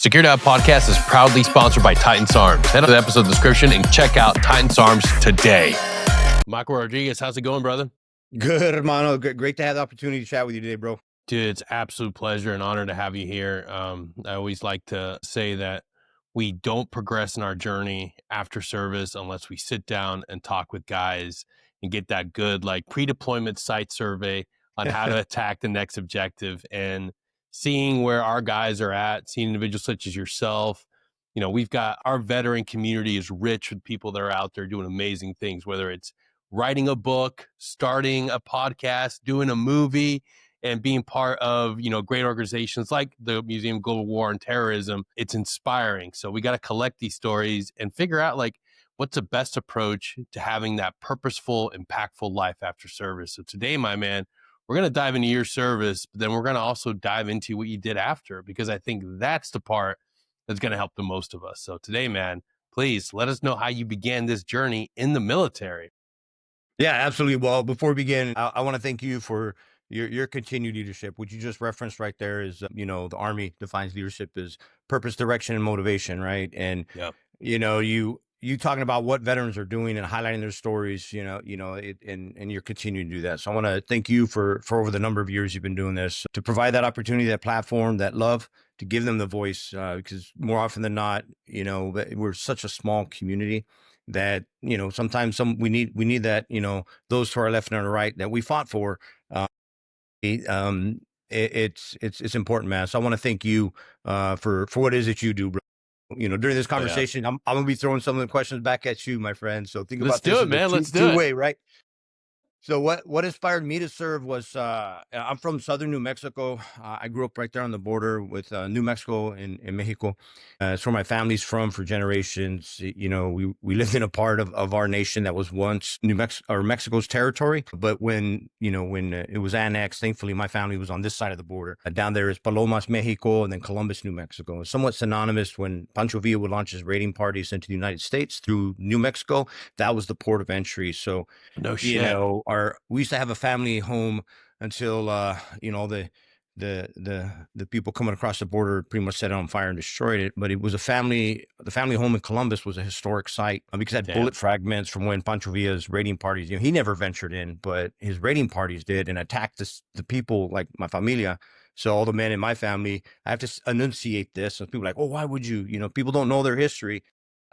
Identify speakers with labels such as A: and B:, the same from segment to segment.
A: Security Halt podcast is proudly sponsored by Titans Arms. Head to the episode description and check out Titans Arms today. Michael Rodríguez, how's it going, brother?
B: Good, hermano. Great to have the opportunity to chat with you today, bro.
A: Dude, it's absolute pleasure and honor to have you here. I always like to say that we don't progress in our journey after service unless we sit down and talk with guys and get that good like pre-deployment site survey on how to attack the next objective, and seeing where our guys are at, seeing individuals such as yourself. You know, we've got our veteran community is rich with people that are out there doing amazing things, whether it's writing a book, starting a podcast, doing a movie, and being part of, you know, great organizations like the Museum of Global War and Terrorism. It's inspiring. So we got to collect these stories and figure out like what's the best approach to having that purposeful, impactful life after service. So today, my man, we're going to dive into your service, but then we're going to also dive into what you did after, because I think that's the part that's going to help the most of us. So today, man, please let us know how you began this journey in the military.
B: Yeah, absolutely. Well, before we begin, I want to thank you for your continued leadership. What you just referenced right there is, the Army defines leadership as purpose, direction, and motivation, right? And,
A: Yep.
B: you talking about what veterans are doing and highlighting their stories, and you're continuing to do that. So I want to thank you for over the number of years you've been doing this, to provide that opportunity, that platform, that love, to give them the voice, because more often than not, we're such a small community that, sometimes we need that, those to our left and our right that we fought for. It's important, man. So I want to thank you for what it is that you do, bro. During this conversation, I'm gonna be throwing some of the questions back at you, my friend. So think
A: Let's
B: about this
A: do it,
B: as a
A: man. Let's do it.
B: two-way, right? So what inspired me to serve was, I'm from southern New Mexico. I grew up right there on the border with New Mexico and Mexico. It's where my family's from for generations. We lived in a part of our nation that was once Mexico's territory. But when it was annexed, thankfully my family was on this side of the border. Down there is Palomas, Mexico, and then Columbus, New Mexico. It's somewhat synonymous. When Pancho Villa would launch his raiding parties into the United States through New Mexico, that was the port of entry. So
A: No shit.
B: we used to have a family home until the people coming across the border pretty much set it on fire and destroyed it. But it was the family home in Columbus was a historic site because it had bullet fragments from when Pancho Villa's raiding parties. He never ventured in, but his raiding parties did and attacked the people like my familia. So all the men in my family, I have to enunciate this. And people are like, oh, why would you? People don't know their history.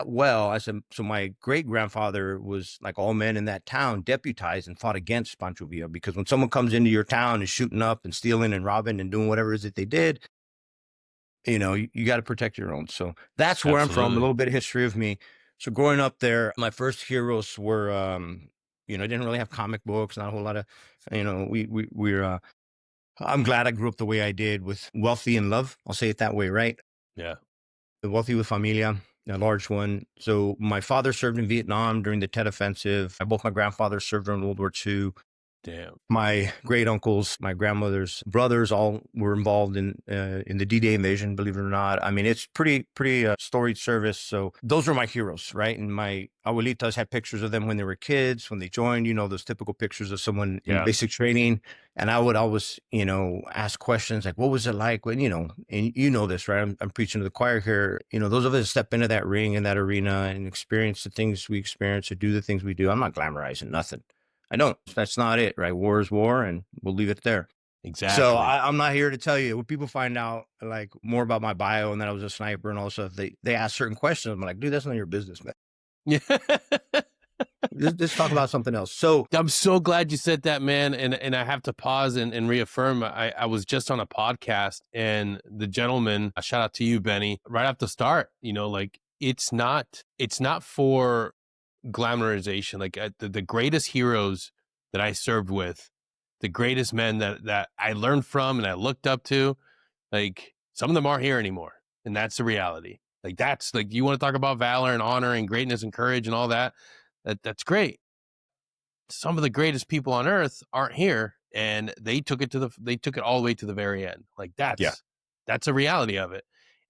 B: Well, I said, so my great grandfather was like all men in that town, deputized and fought against Pancho Villa, because when someone comes into your town and shooting up and stealing and robbing and doing whatever it is that they did, you got to protect your own. So that's where I'm from. A little bit of history of me. So growing up there, my first heroes were, I didn't really have comic books, not a whole lot of, I'm glad I grew up the way I did, with wealthy in love. I'll say it that way, right?
A: Yeah.
B: Wealthy with familia. A large one. So my father served in Vietnam during the Tet Offensive. Both my grandfathers served during World War II.
A: Damn.
B: My great uncles, my grandmother's brothers, all were involved in the D-Day invasion. Believe it or not, I mean, it's pretty storied service. So those were my heroes, right? And my abuelitas had pictures of them when they were kids, when they joined. Those typical pictures of someone in basic training. And I would always, ask questions like, "What was it like when?" And this, right? I'm preaching to the choir here. Those of us that step into that ring, in that arena, and experience the things we experience, or do the things we do. I'm not glamorizing nothing. I don't. That's not it, right? War is war, and we'll leave it there.
A: Exactly.
B: So I'm not here to tell you. When people find out like more about my bio and that I was a sniper and all that stuff, they ask certain questions. I'm like, dude, that's none of your business, man.
A: Yeah.
B: Let's talk about something else. So
A: I'm so glad you said that, man. And I have to pause and reaffirm. I was just on a podcast, and the gentleman, a shout out to you, Benny, right off the start, like it's not for glamorization. Like the greatest heroes that I served with, the greatest men that I learned from and I looked up to, like some of them aren't here anymore. And that's the reality. Like that's like, you want to talk about valor and honor and greatness and courage and all that. That's great. Some of the greatest people on earth aren't here, and they took it all the way to the very end. Like that's a reality of it.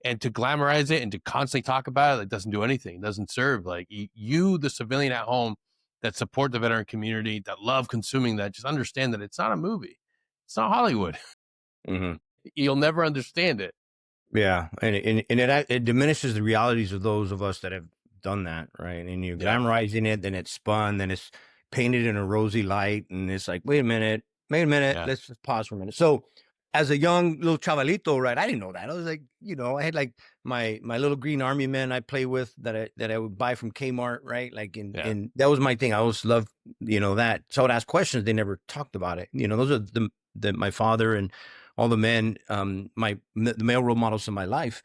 A: And to glamorize it and to constantly talk about it, it doesn't do anything. It doesn't serve. Like you, the civilian at home that support the veteran community, that love consuming that, just understand that it's not a movie. It's not Hollywood.
B: Mm-hmm.
A: You'll never understand it.
B: Yeah, and it diminishes the realities of those of us that have done that, right? And you're
A: Yeah.
B: glamorizing it, then it's spun, then it's painted in a rosy light, and it's like, wait a minute,
A: Yeah.
B: let's just pause for a minute. So, as a young little chavalito, right, I didn't know that. I was like, I had like my little green army men I play with that I would buy from Kmart, right? Like,
A: Yeah.
B: and that was my thing. I always loved, that. So I would ask questions. They never talked about it. Those are the my father and all the men, the male role models in my life.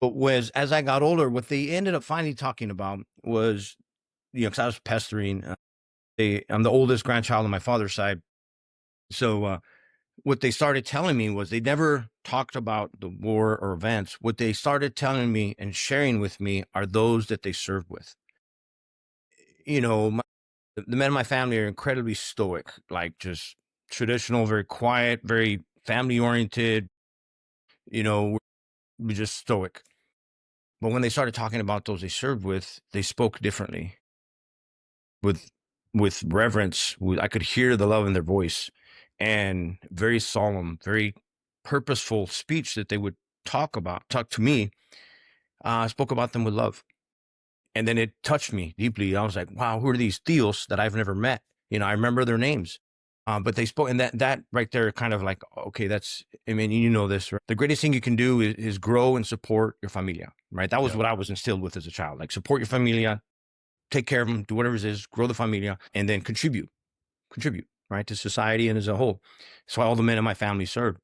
B: But as I got older, what they ended up finally talking about was, because I was pestering. I'm the oldest grandchild on my father's side, so what they started telling me was they never talked about the war or events. What they started telling me and sharing with me are those that they served with. The men in my family are incredibly stoic, like just traditional, very quiet, very family oriented. We're just stoic. But when they started talking about those they served with, they spoke differently, with reverence. I could hear the love in their voice, and very solemn, very purposeful speech that they would talk to me. I spoke about them with love, and then it touched me deeply. I was like, "Wow, who are these tios that I've never met?" I remember their names, but they spoke, and that right there, kind of like, okay, that's. I mean, this. Right? The greatest thing you can do is grow and support your familia. Right? That was
A: Yeah.
B: what I was instilled with as a child. Like, support your familia, take care of them, do whatever it is, grow the familia, and then contribute, right, to society and as a whole. So all the men in my family served.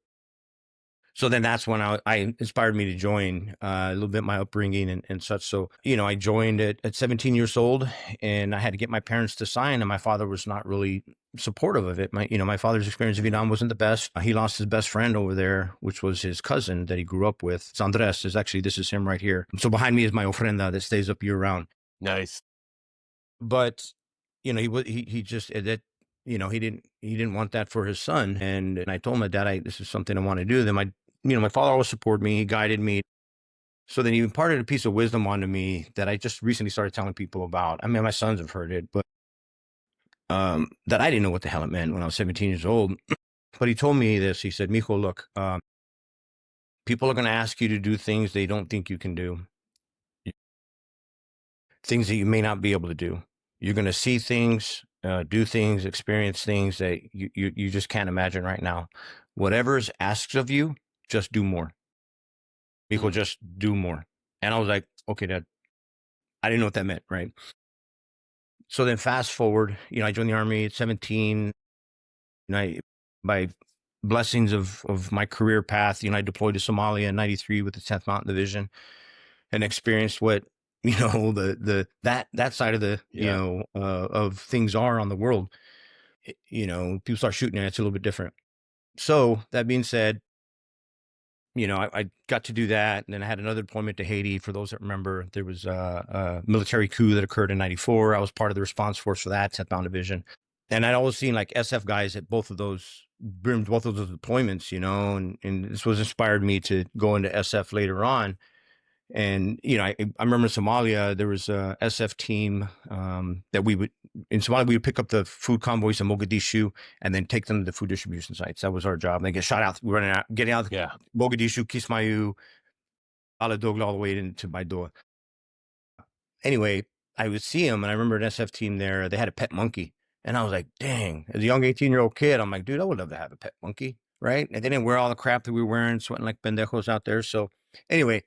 B: So then that's when I inspired me to join a little bit my upbringing and such. So, I joined at 17 years old, and I had to get my parents to sign, and my father was not really supportive of it. My father's experience in Vietnam wasn't the best. He lost his best friend over there, which was his cousin that he grew up with. It's Andres. This is him right here. So behind me is my ofrenda that stays up year round.
A: Nice.
B: But he just that he didn't want that for his son. And I told my dad, this is something I want to do. Then my father always supported me. He guided me. So then he imparted a piece of wisdom onto me that I just recently started telling people about. I mean, my sons have heard it, but that I didn't know what the hell it meant when I was 17 years old. But he told me this. He said, "Mijo, look, people are going to ask you to do things they don't think you can do, things that you may not be able to do. You're going to see things, do things, experience things that you just can't imagine right now. Whatever is asked of you, just do more. People
A: Mm.
B: just do more." And I was like, okay, Dad, I didn't know what that meant, right? So then fast forward, I joined the Army at 17. I, by blessings of my career path, I deployed to Somalia in 93 with the 10th Mountain Division and experienced what, that side of the,
A: Yeah.
B: of things are on the world. People start shooting at it, it's a little bit different. So that being said, I got to do that. And then I had another deployment to Haiti. For those that remember, there was a military coup that occurred in 94. I was part of the response force for that, 10th Mountain Division. And I'd always seen like SF guys at both of those deployments, and this was inspired me to go into SF later on. And, I remember in Somalia, there was a SF team that in Somalia, we would pick up the food convoys in Mogadishu and then take them to the food distribution sites. That was our job. And they get shot out, getting out of
A: Yeah.
B: Mogadishu, Kismayu, Aladogla, all the way into Baidoa. Anyway, I would see them, and I remember an SF team there. They had a pet monkey. And I was like, dang, as a young 18-year-old kid, I'm like, dude, I would love to have a pet monkey, right? And they didn't wear all the crap that we were wearing, sweating like pendejos out there. So anyway,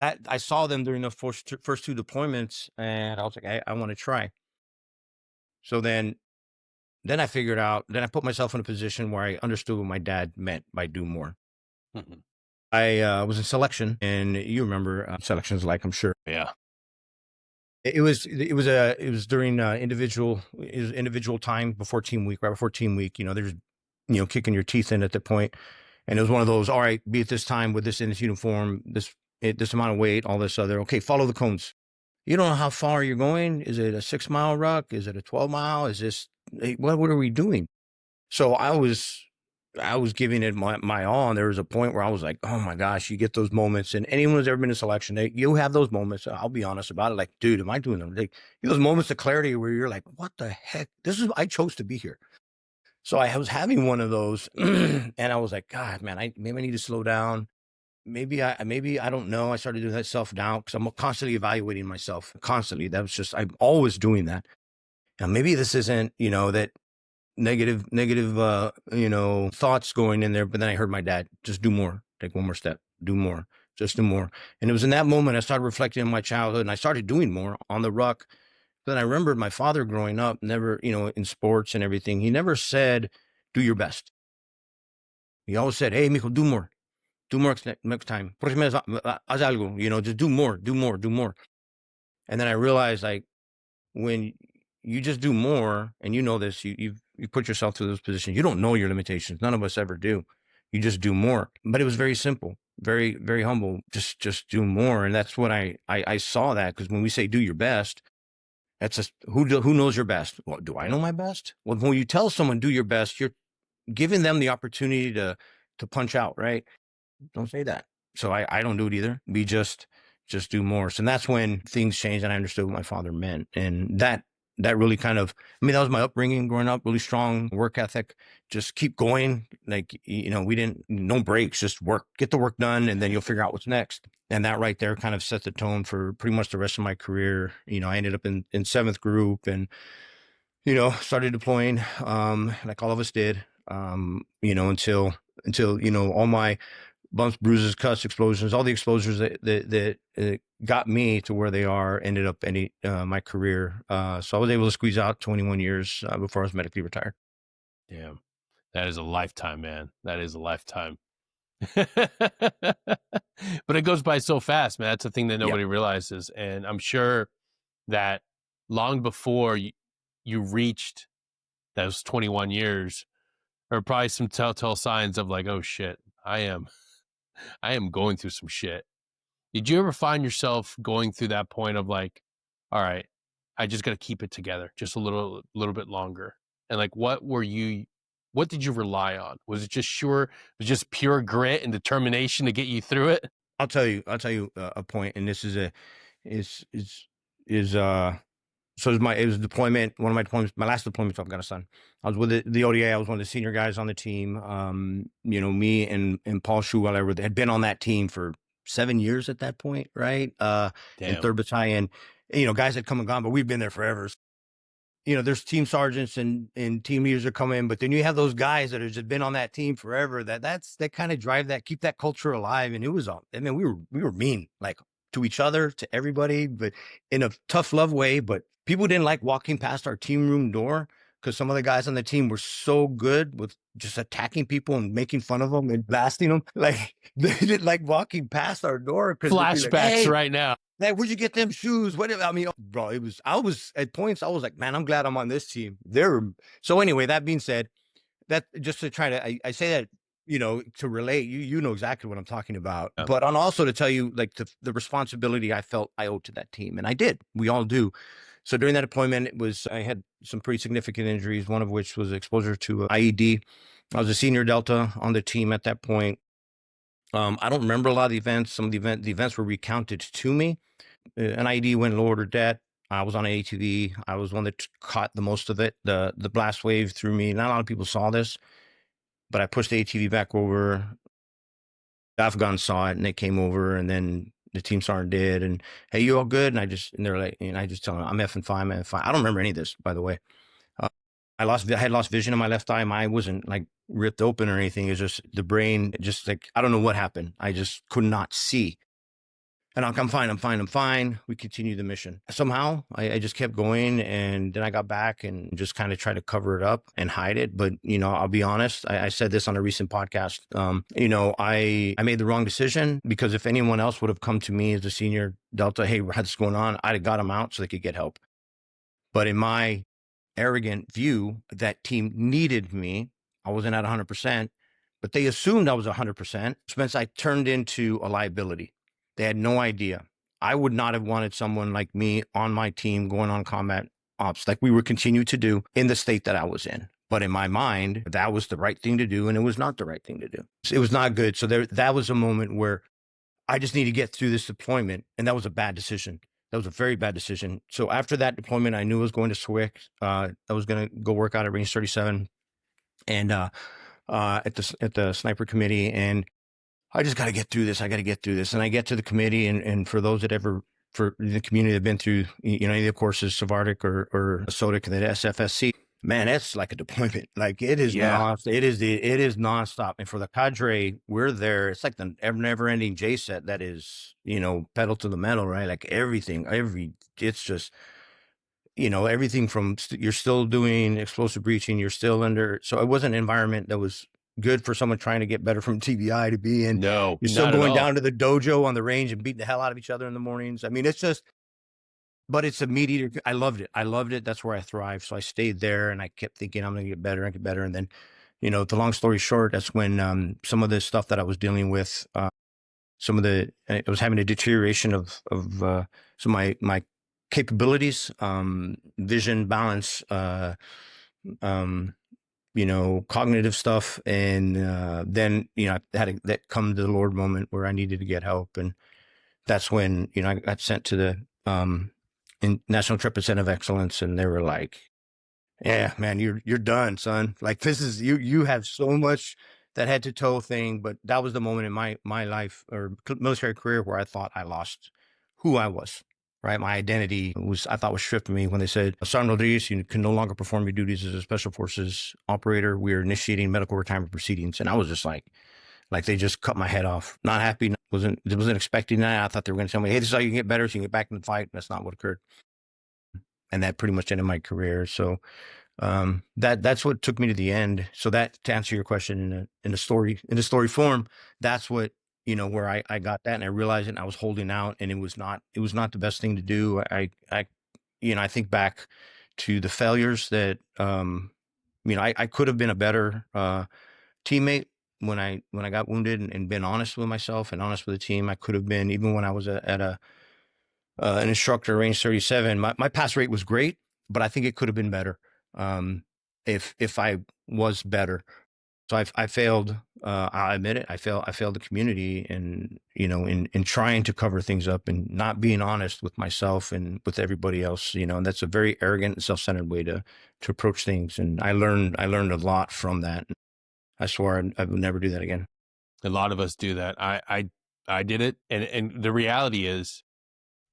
B: I saw them during the first two deployments, and I was like, I want to try. So then I figured out, then I put myself in a position where I understood what my dad meant by do more.
A: Mhm.
B: I was in selection, and you remember selections, like, I'm sure.
A: Yeah.
B: It was during individual time before team week, right before team week. There's kicking your teeth in at that point, and it was one of those. All right, be at this time with this in this uniform, this amount of weight, all this other. Okay, follow the cones. You don't know how far you're going. Is it a 6-mile ruck? Is it a 12-mile? Is this what are we doing? So I was giving it my all, and there was a point where I was like, oh my gosh, you get those moments, and anyone who's ever been in selection, you have those moments. I'll be honest about it. Like, dude, am I doing them? Like, those moments of clarity where you're like, what the heck? I chose to be here. So I was having one of those, and I was like, God, man, maybe I need to slow down. maybe I don't know. I started doing that self-doubt because I'm constantly evaluating myself constantly. That was just, I'm always doing that. Now, maybe this isn't, that negative, thoughts going in there. But then I heard my dad, just do more, take one more step, do more, just do more. And it was in that moment I started reflecting on my childhood and I started doing more on the ruck. Then I remembered my father growing up, never, in sports and everything. He never said, do your best. He always said, hey, mijo, do more next time. Próxima vez, haz algo, just do more, do more, do more. And then I realized, like, when you just do more, and this, you put yourself to those positions, you don't know your limitations. None of us ever do. You just do more. But it was very simple, very, very humble. Just do more. And that's what I saw that, because when we say do your best, that's just who knows your best? Well, do I know my best? Well, when you tell someone do your best, you're giving them the opportunity to punch out, right? Don't say that. So I don't do it either. We just do more. So that's when things changed and I understood what my father meant. And that really kind of, that was my upbringing growing up, really strong work ethic, just keep going. Like, we didn't, no breaks, just work, get the work done, and then you'll figure out what's next. And that right there kind of set the tone for pretty much the rest of my career. I ended up in 7th group and, started deploying, like all of us did, until, all my bumps, bruises, cuts, explosions, all the exposures that got me to where they are ended up ending my career. So I was able to squeeze out 21 years before I was medically retired.
A: Damn, that is a lifetime, man. That is a lifetime. But it goes by so fast, man. That's the thing that nobody realizes. And I'm sure that long before you reached those 21 years, there are probably some telltale signs of like, oh shit, I am going through some shit. Did you ever find yourself going through that point of like, all right, I just got to keep it together just a little bit longer? And like, what did you rely on? Was it just pure grit and determination to get you through it?
B: I'll tell you a point, and this is so it was deployment. One of my deployments, my last deployment to Afghanistan. I was with the ODA. I was one of the senior guys on the team. Me and Paul Schuweller had been on that team for 7 years at that point, right? In 3rd Battalion, guys had come and gone, but we've been there forever. There's team sergeants and team leaders that come in, but then you have those guys that have just been on that team forever. That kind of drive that, keep that culture alive. And it was, we were mean, like to each other, to everybody, but in a tough love way. But people didn't like walking past our team room door because some of the guys on the team were so good with just attacking people and making fun of them and blasting them. Like they didn't like walking past our door.
A: Flashbacks like, hey, right now.
B: Hey, where'd you get them shoes? Bro, I was at points, I was like, man, I'm glad I'm on this team. So anyway, that being said, that just to try to, I say that, to relate, you know exactly what I'm talking about, but on also to tell you like the responsibility I felt I owed to that team. And I did, we all do. So during that deployment, I had some pretty significant injuries, one of which was exposure to IED. I was a senior Delta on the team at that point. I don't remember a lot of the events. Some of the events were recounted to me. An IED went low order debt. I was on an ATV. I was one that caught the most of it. The blast wave threw me. Not a lot of people saw this, but I pushed the ATV back over. The Afghans saw it and they came over, and then the team sergeant did. And hey, you all good? And they're like, and I just tell them, I'm effing fine, man. Fine. I don't remember any of this, by the way. I had lost vision in my left eye. My eye wasn't like ripped open or anything. It's just the brain, just like, I don't know what happened. I just could not see. And I'm fine. We continued the mission. Somehow I just kept going, and then I got back and just kind of tried to cover it up and hide it. But, I'll be honest. I said this on a recent podcast. I made the wrong decision, because if anyone else would have come to me as a senior Delta, hey, what's going on? I'd have got them out so they could get help. But in my arrogant view, that team needed me. I wasn't at 100%, but they assumed I was 100%. Spence, I turned into a liability. They had no idea. I would not have wanted someone like me on my team going on combat ops like we would continue to do in the state that I was in. But in my mind, that was the right thing to do, and it was not the right thing to do. It was not good. So that was a moment where I just need to get through this deployment, and that was a bad decision. That was a very bad decision. So after that deployment, I knew I was going to SWIC. I was going to go work out at Range 37 and at the sniper committee. And I just got to get through this. I got to get through this. And I get to the committee, and for those that ever, for the community that have been through, any of the courses, Savardic or SODIC and the SFSC, man, it's like a deployment. Like it is it is nonstop. And for the cadre, we're there. It's like the never ending J set that is, pedal to the metal, right? Like it's just, everything from you're still doing explosive breaching, you're still under. So it was an environment that was good for someone trying to get better from TBI to be in.
A: No,
B: You're still
A: not at
B: going
A: all.
B: down to the dojo on the range and beating the hell out of each other in the mornings. I mean, it's just, but it's a meat eater. I loved it. I loved it. That's where I thrive. So I stayed there and I kept thinking I'm going to get better and get better. And then, the long story short, that's when some of the stuff that I was dealing with, I was having a deterioration of some of my capabilities, vision, balance, cognitive stuff. And then, I had that come to the Lord moment where I needed to get help. And that's when, I got sent to the National Trip Center of Excellence. And they were like, yeah, man, you're done, son. Like this is, you have so much that head to toe thing. But that was the moment in my life or military career where I thought I lost who I was. Right, my identity I thought was stripped from me when they said, Sergeant Rodríguez, you can no longer perform your duties as a special forces operator. We are initiating medical retirement proceedings. And I was just like they just cut my head off. Not happy. Wasn't expecting that. I thought they were going to tell me, hey, this is how you can get better so you can get back in the fight. That's not what occurred. And that pretty much ended my career. So that's what took me to the end. So that, to answer your question in the story form, that's what, where I got that and I realized it and I was holding out and it was not the best thing to do. I think back to the failures that, I could have been a better, teammate when I got wounded and been honest with myself and honest with the team. I could have been, even when I was at an instructor, range 37, my pass rate was great, but I think it could have been better. If I was better. So I failed, I'll admit it. I failed the community and, in trying to cover things up and not being honest with myself and with everybody else, and that's a very arrogant and self-centered way to approach things. And I learned a lot from that. I swore I would never do that again.
A: A lot of us do that. I did it. And the reality is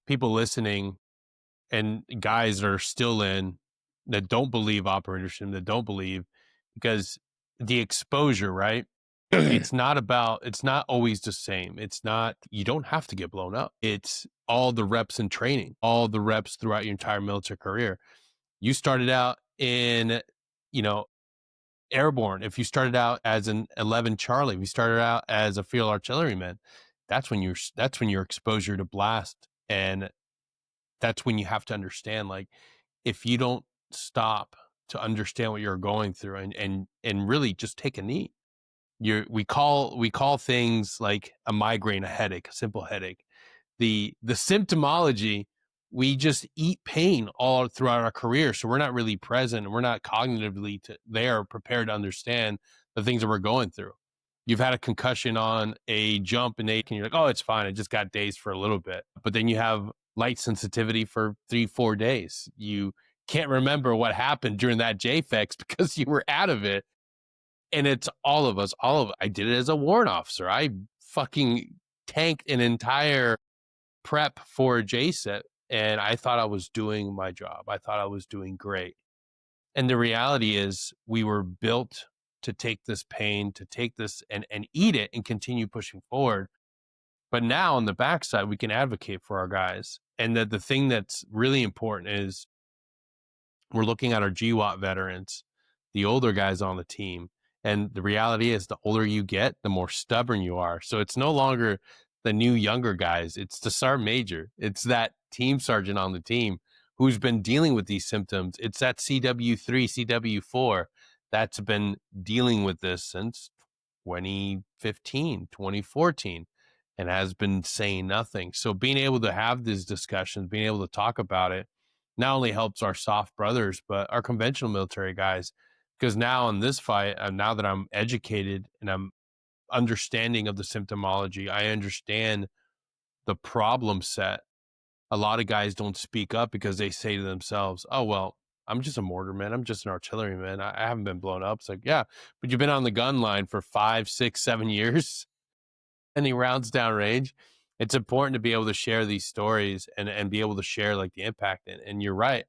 A: people listening and guys that are still in that don't believe operatorship, that don't believe, because the exposure, right? It's not always the same. You don't have to get blown up. It's all the reps in training, all the reps throughout your entire military career. You started out in, airborne. If you started out as an 11 Charlie, if you started out as a field artilleryman, that's when your exposure to blast. And that's when you have to understand, like, if you don't stop to understand what you're going through and really just take a knee, we call things like a migraine a headache, a simple headache. The symptomology, we just eat pain all throughout our career, so we're not really present, we're not cognitively prepared to understand the things that we're going through. You've had a concussion on a jump and you're like, oh, it's fine, I just got dazed for a little bit. But then you have light sensitivity for 3-4 days. You can't remember what happened during that JFEX because you were out of it. And it's all of us. I did it as a warrant officer. I fucking tanked an entire prep for a JSET, and I thought I was doing my job. I thought I was doing great. And the reality is we were built to take this pain, to take this and eat it and continue pushing forward. But now on the backside, we can advocate for our guys. And the thing that's really important is we're looking at our GWOT veterans, the older guys on the team. And the reality is the older you get, the more stubborn you are. So it's no longer the new younger guys. It's the sergeant major. It's that team sergeant on the team who's been dealing with these symptoms. It's that CW3, CW4 that's been dealing with this since 2015, 2014, and has been saying nothing. So being able to have these discussions, being able to talk about it, not only helps our soft brothers, but our conventional military guys. Because now in this fight, now that I'm educated and I'm understanding of the symptomology, I understand the problem set. A lot of guys don't speak up because they say to themselves, oh, well, I'm just a mortarman. I'm just an artilleryman. I haven't been blown up. It's like, yeah, but you've been on the gun line for 5, 6, 7 years. any rounds downrange, it's important to be able to share these stories and be able to share like the impact. And you're right,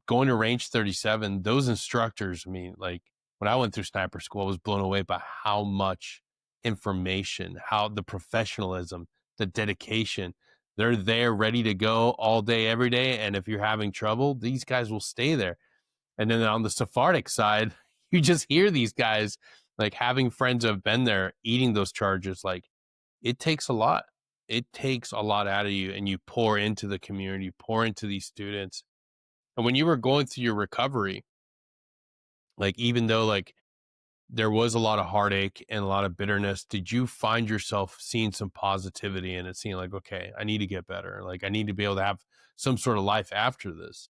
A: going to range 37, those instructors, I mean, like when I went through sniper school, I was blown away by how much information, how the professionalism, the dedication, they're there ready to go all day, every day. And if you're having trouble, these guys will stay there. And then on the Sephardic side, you just hear these guys like having friends who have been there eating those charges. Like it takes a lot. It takes a lot out of you, and you pour into the community, pour into these students. And when you were going through your recovery, like even though like there was a lot of heartache and a lot of bitterness, did you find yourself seeing some positivity in it, seeing like, okay, I need to get better. Like I need to be able to have some sort of life after this.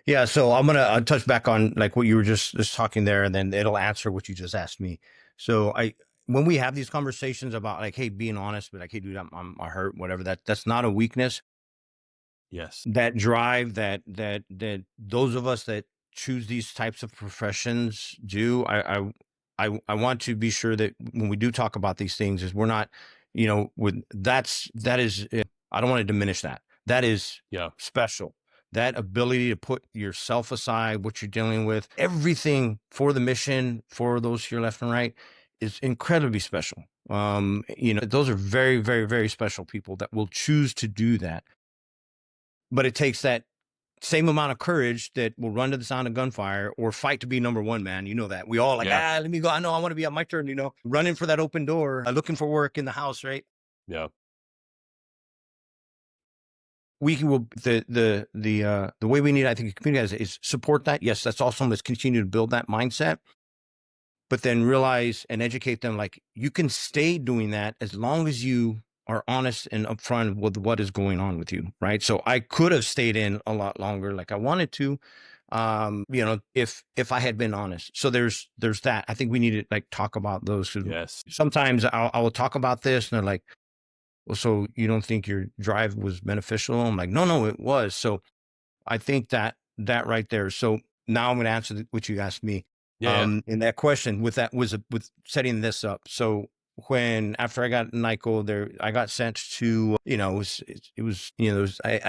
B: Yeah, so I'm gonna touch back on like what you were just talking there, and then it'll answer what you just asked me. So when we have these conversations about like, hey, being honest, but like, hey, dude, I hurt, whatever. That's not a weakness.
A: Yes.
B: That drive that those of us that choose these types of professions do. I want to be sure that when we do talk about these things, is we're not, that is. I don't want to diminish that. That is special. That ability to put yourself aside, what you're dealing with, everything for the mission, for those here left and right, is incredibly special. Those are very, very, very special people that will choose to do that. But it takes that same amount of courage that will run to the sound of gunfire or fight to be number one, man. You know that. We all like, let me go. I know I want to be at my turn, running for that open door, looking for work in the house, right?
A: Yeah.
B: We will the way we need, I think, community is support that. Yes, that's awesome. Let's continue to build that mindset, but then realize and educate them like you can stay doing that as long as you are honest and upfront with what is going on with you, right? So I could have stayed in a lot longer, like I wanted to, if I had been honest. So there's that. I think we need to like talk about those.
A: Yes.
B: Sometimes I will talk about this, and they're like, well, so you don't think your drive was beneficial? I'm like, no, it was. So I think that right there. So now I'm going to answer what you asked me. In that question with setting this up. So after I got NICO there, I got sent to, I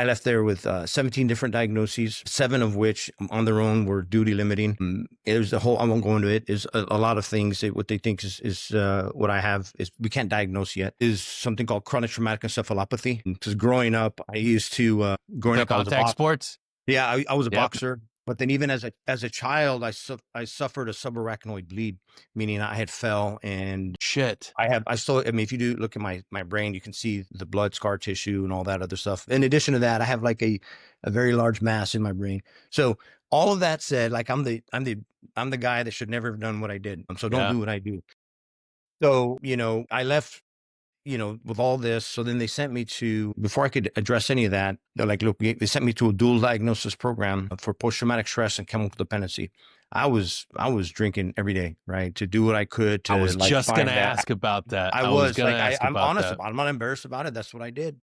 B: left there with 17 different diagnoses, 7 of which on their own were duty limiting. It was I won't go into it, is a lot of things what they think is what I have is we can't diagnose yet, is something called chronic traumatic encephalopathy. Because growing up, I used to, I was a
A: sports.
B: Yeah, I was a boxer. But then even as a child, I suffered a subarachnoid bleed, meaning I had fell and
A: shit.
B: If you do look at my brain, you can see the blood scar tissue and all that other stuff. In addition to that, I have like a very large mass in my brain. So all of that said, like I'm the guy that should never have done what I did. So don't do what I do. So, I left, with all this. So then they sent me to, before I could address any of that, they're like, look, they sent me to a dual diagnosis program for post-traumatic stress and chemical dependency. I was drinking every day, right? To do what I could to,
A: I was like, just going to ask about that.
B: I'm honest. I'm not embarrassed about it. That's what I did.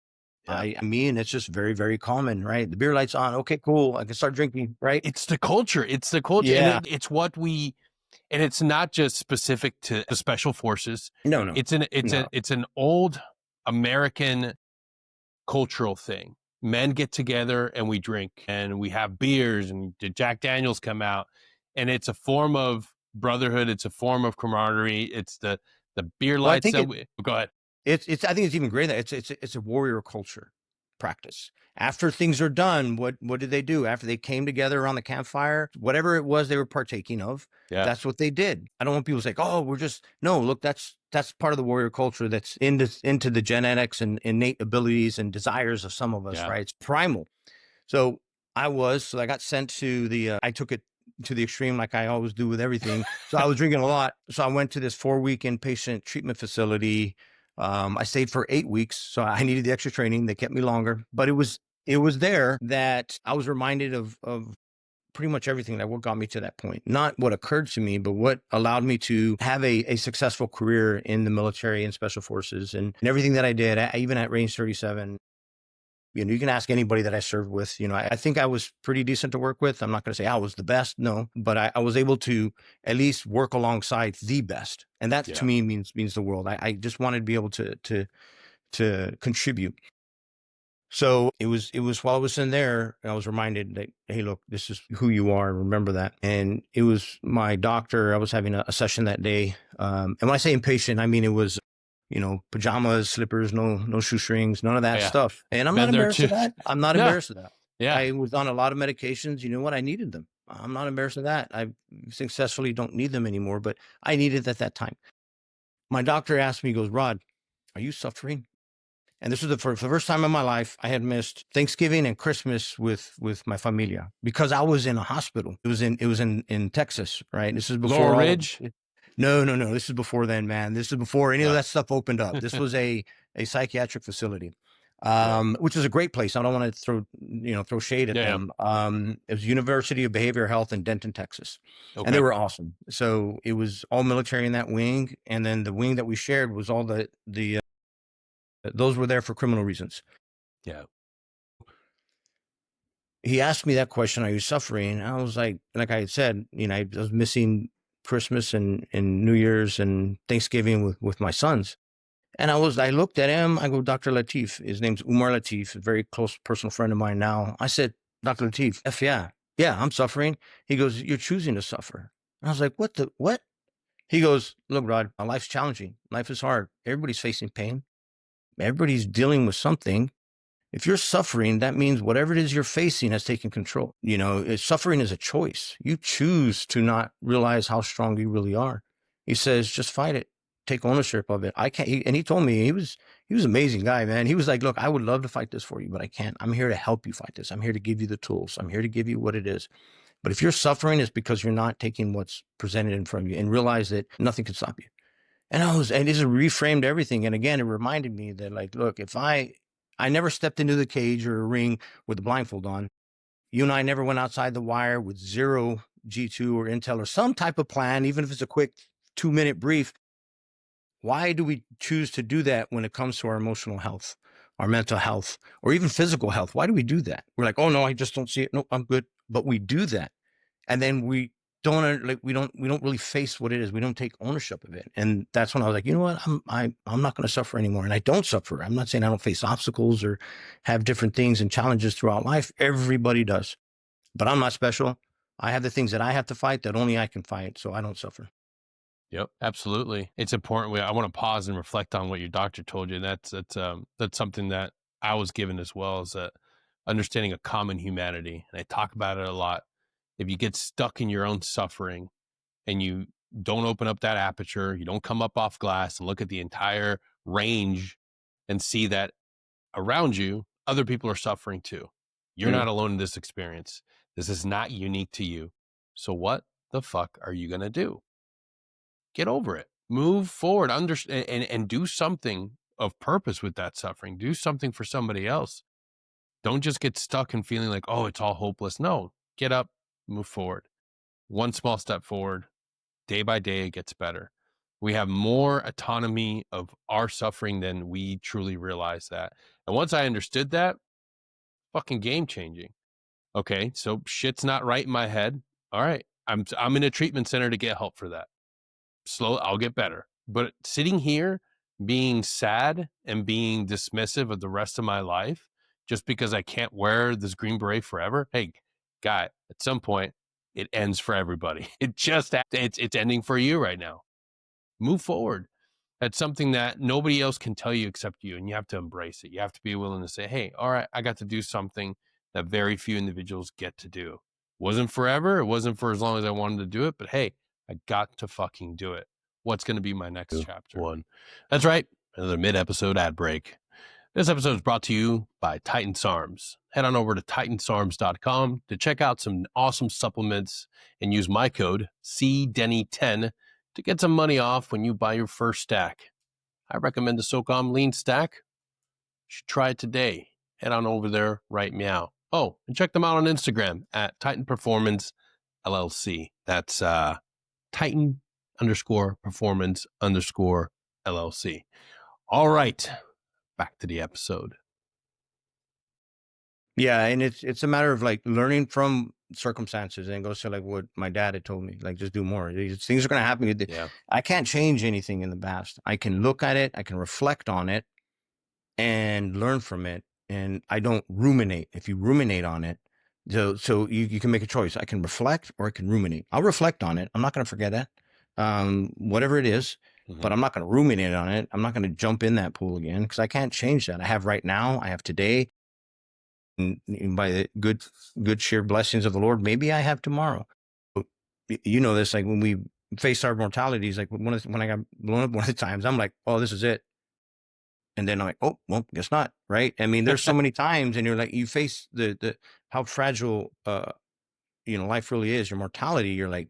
B: Yeah. And it's just very, very common, right? The beer light's on. Okay, cool. I can start drinking, right?
A: It's the culture.
B: Yeah.
A: And it's what and it's not just specific to the special forces.
B: No.
A: It's an old American cultural thing. Men get together and we drink and we have beers and Jack Daniels come out, and it's a form of brotherhood. It's a form of camaraderie. It's the beer lights. Go ahead.
B: I think it's even greater. It's a warrior culture practice. After things are done, what did they do? After they came together around the campfire, whatever it was they were partaking of, that's what they did. I don't want people to say, oh, look, that's part of the warrior culture that's into the genetics and innate abilities and desires of some of us, right? It's primal. So I got sent to I took it to the extreme like I always do with everything. So I was drinking a lot. So I went to this 4-week inpatient treatment facility. I stayed for 8 weeks, so I needed the extra training. They kept me longer, but it was there that I was reminded of pretty much everything that what got me to that point. Not what occurred to me, but what allowed me to have a successful career in the military and special forces and everything that I did, even at range 37. You can ask anybody that I served with. I think I was pretty decent to work with. I'm not going to say I was the best, no, but I was able to at least work alongside the best, and that to me means the world. I just wanted to be able to contribute. So it was while I was in there, I was reminded that, hey, look, this is who you are. Remember that. And it was my doctor. I was having a session that day. And when I say impatient, I mean, it was, pajamas, slippers, no shoestrings, none of that stuff. And I'm not embarrassed of that. I'm not embarrassed of that.
A: Yeah.
B: I was on a lot of medications. You know what? I needed them. I'm not embarrassed of that. I successfully don't need them anymore, but I needed at that time. My doctor asked me, he goes, Rod, are you suffering? And this was for the first time in my life, I had missed Thanksgiving and Christmas with my familia because I was in a hospital. It was in Texas, right? This is before
A: Laurel Ridge.
B: No. This is before then, man. This is before any of that stuff opened up. This was a psychiatric facility, which is a great place. I don't want to throw shade at them. It was University of Behavioral Health in Denton, Texas, and they were awesome. So it was all military in that wing, and then the wing that we shared was all the those were there for criminal reasons.
A: Yeah.
B: He asked me that question, are you suffering? I was like I said, I was missing Christmas and New Year's and Thanksgiving with my sons. And I looked at him, I go, Dr. Latif, his name's Umar Latif, a very close personal friend of mine now. I said, Dr. Latif, yeah, I'm suffering. He goes, you're choosing to suffer. And I was like, what? He goes, look, Rod, life's challenging. Life is hard. Everybody's facing pain. Everybody's dealing with something. If you're suffering, that means whatever it is you're facing has taken control. Suffering is a choice. You choose to not realize how strong you really are. He says, just fight it. Take ownership of it. I can't. And he told me, he was an amazing guy, man. He was like, look, I would love to fight this for you, but I can't. I'm here to help you fight this. I'm here to give you the tools. I'm here to give you what it is. But if you're suffering, it's because you're not taking what's presented in front of you and realize that nothing can stop you. And it just reframed everything. And again, it reminded me that, like, look, if I never stepped into the cage or a ring with the blindfold on. You and I never went outside the wire with zero G2 or intel or some type of plan, even if it's a quick 2-minute brief. Why do we choose to do that when it comes to our emotional health, our mental health, or even physical health? Why do we do that? We're like, oh no, I just don't see it. No, I'm good. But we do that. And then we don't really face what it is. We don't take ownership of it. And that's when I was like, you know what? I'm not going to suffer anymore. And I don't suffer. I'm not saying I don't face obstacles or have different things and challenges throughout life. Everybody does. But I'm not special. I have the things that I have to fight that only I can fight. So I don't suffer.
A: Yep, absolutely. It's important. I want to pause and reflect on what your doctor told you. That's something that I was given as well, as a understanding of common humanity. And I talk about it a lot. If you get stuck in your own suffering and you don't open up that aperture, you don't come up off glass and look at the entire range and see that around you, other people are suffering too. You're not alone in this experience. This is not unique to you. So what the fuck are you going to do? Get over it. Move forward, understand, and do something of purpose with that suffering. Do something for somebody else. Don't just get stuck in feeling like, oh, it's all hopeless. No, get up, move forward. One small step forward. Day by day, it gets better. We have more autonomy of our suffering than we truly realize that. And once I understood that, fucking game changing. Okay, so shit's not right in my head. All right, I'm in a treatment center to get help for that. I'll get better. But sitting here being sad and being dismissive of the rest of my life just because I can't wear this green beret forever. Hey, guy, at some point it ends for everybody. It's ending for you right now. Move forward. That's something that nobody else can tell you except you, and you have to embrace it. You have to be willing to say, hey, all right, I got to do something that very few individuals get to do. Wasn't forever. It wasn't for as long as I wanted to do it, but hey, I got to fucking do it. What's going to be my next chapter? One. That's right. Another mid-episode ad break. This episode is brought to you by Titan SARMs. Head on over to titansarms.com to check out some awesome supplements and use my code CDENNY10 to get some money off when you buy your first stack. I recommend the SOCOM Lean Stack. You should try it today. Head on over there right meow. Oh, and check them out on Instagram at Titan Performance LLC. That's Titan_Performance_LLC. All right, back to the episode.
B: Yeah, and it's a matter of like learning from circumstances, and it goes to like what my dad had told me, like just do more. These things are going to happen.
A: Yeah.
B: I can't change anything in the past. I can look at it, I can reflect on it, and learn from it. And I don't ruminate. If you ruminate on it, so you can make a choice. I can reflect or I can ruminate. I'll reflect on it. I'm not going to forget that, whatever it is,
A: Hmm.
B: but I'm not going to ruminate on it. I'm not going to jump in that pool again because I can't change that. I have right now. I have today, and by the good sheer blessings of the Lord, maybe I have tomorrow. You know this, like when we face our mortalities, like when I got blown up one of the times, I'm like, oh, this is it. And then I'm like, oh, well, guess not. Right. I mean, there's so many times and you're like, you face the how fragile, life really is, your mortality. You're like,